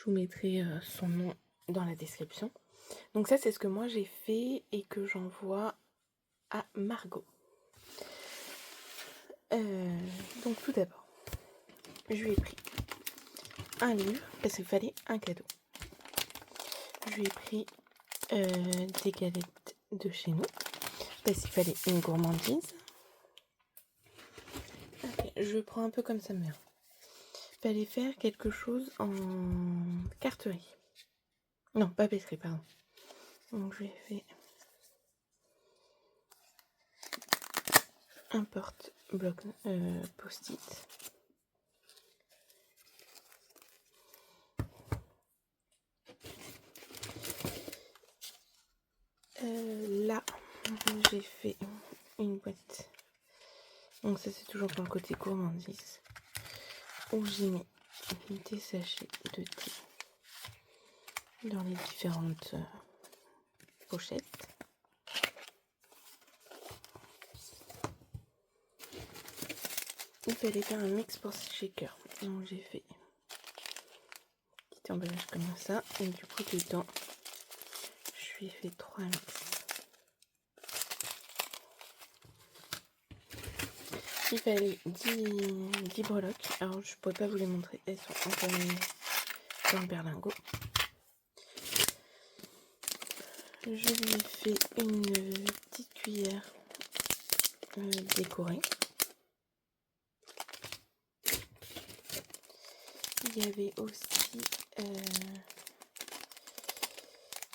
Je vous mettrai son nom dans la description. Donc ça, c'est ce que moi j'ai fait et que j'envoie à Margot. Donc tout d'abord, je lui ai pris un livre parce qu'il fallait un cadeau. Je lui ai pris des galettes de chez nous parce qu'il fallait une gourmandise. Okay, je prends un peu comme ça me vient. Il fallait faire quelque chose en carterie. Non, papeterie, pardon. Donc je lui ai fait un porte-bloc post-it. Là, j'ai fait une boîte. Donc ça, c'est toujours pour le côté gourmandise. Où j'ai mis des sachets de thé dans les différentes pochettes. Il fallait faire un mix pour shaker. Donc j'ai fait un petit emballage comme ça. Et du coup, dedans, je lui ai fait 3 mix. Il fallait 10 breloques. Alors, je ne pourrais pas vous les montrer. Elles sont enfermées dans le berlingot. Je lui ai fait une petite cuillère décorée. Il y avait aussi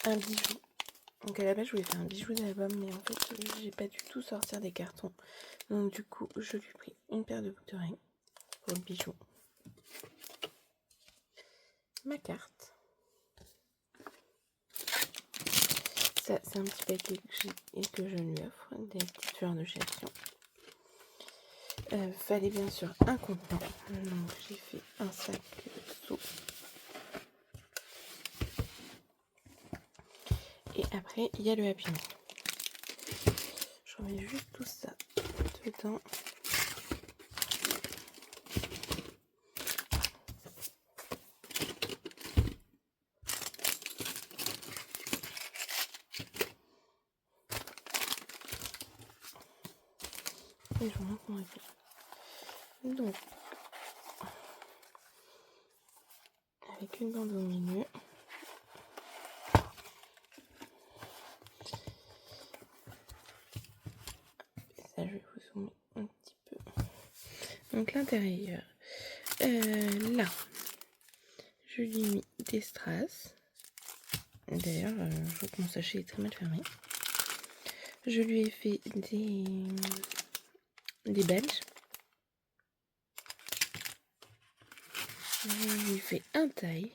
un bijou. Donc à la base, je voulais faire un bijou d'album, mais en fait, j'ai pas du tout sortir des cartons. Donc du coup, je lui ai pris une paire de boucles d'oreilles pour le bijou. Ma carte. Ça, c'est un petit paquet que j'ai et que je lui offre, des petites fleurs de chation. Fallait bien sûr un contenant. Donc j'ai fait un sac sous. Et après, il y a le Happy Meal. Je remets juste tout ça dedans. Et je vous montre mon Happy Meal. Donc, avec une bande au milieu. Ça, je vais vous zoomer un petit peu. Donc l'intérieur. Là, je lui ai mis des strass. D'ailleurs, je vois que mon sachet est très mal fermé. Je lui ai fait des belges. Je lui ai fait un taille.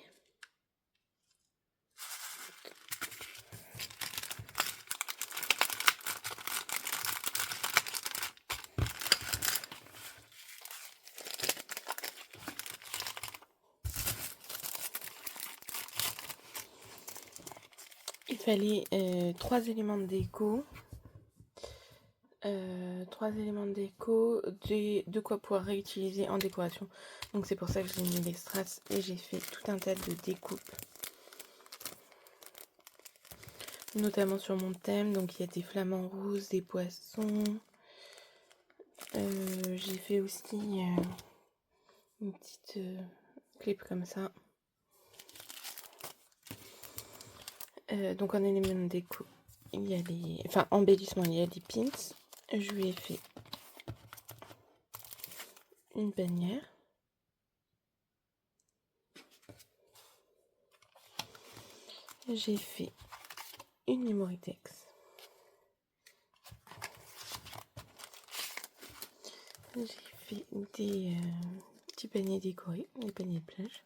Il fallait 3 éléments de déco. 3 éléments de déco, de quoi pouvoir réutiliser en décoration. Donc c'est pour ça que j'ai mis des strass et j'ai fait tout un tas de découpes. Notamment sur mon thème, donc il y a des flamants roses, des poissons. J'ai fait aussi une petite clip comme ça. Donc en éléments de déco, il y a les... Enfin, embellissement, il y a des pins. Je lui ai fait une bannière. J'ai fait une Memorytex. J'ai fait des petits paniers décorés, des paniers de plage.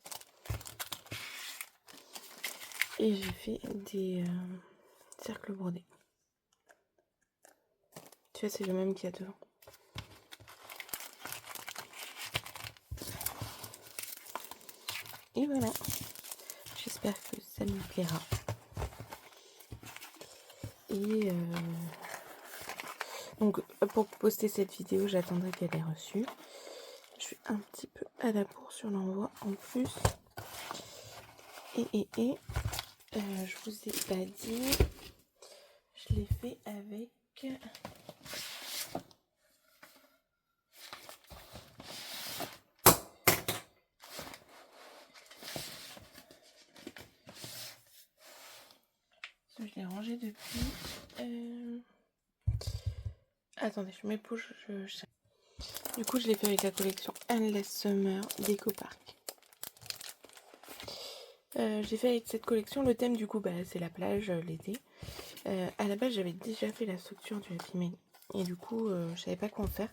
Et j'ai fait des cercles brodés. Tu vois, c'est le même qu'il y a devant. Et voilà. J'espère que ça me plaira. Et donc pour poster cette vidéo, j'attendrai qu'elle ait reçu. Je suis un petit peu à la bourre sur l'envoi en plus. Je vous ai pas dit, je l'ai fait avec je l'ai rangé depuis attendez, je m'épouche. Du coup, je l'ai fait avec la collection Endless Summer d'Eco Park. J'ai fait avec cette collection, le thème du coup c'est la plage l'été. À la base j'avais déjà fait la structure du Happy Mail et du coup je savais pas quoi en faire.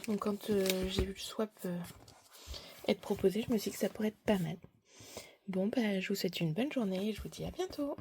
Donc quand j'ai vu le swap être proposé, je me suis dit que ça pourrait être pas mal. Bon je vous souhaite une bonne journée et je vous dis à bientôt.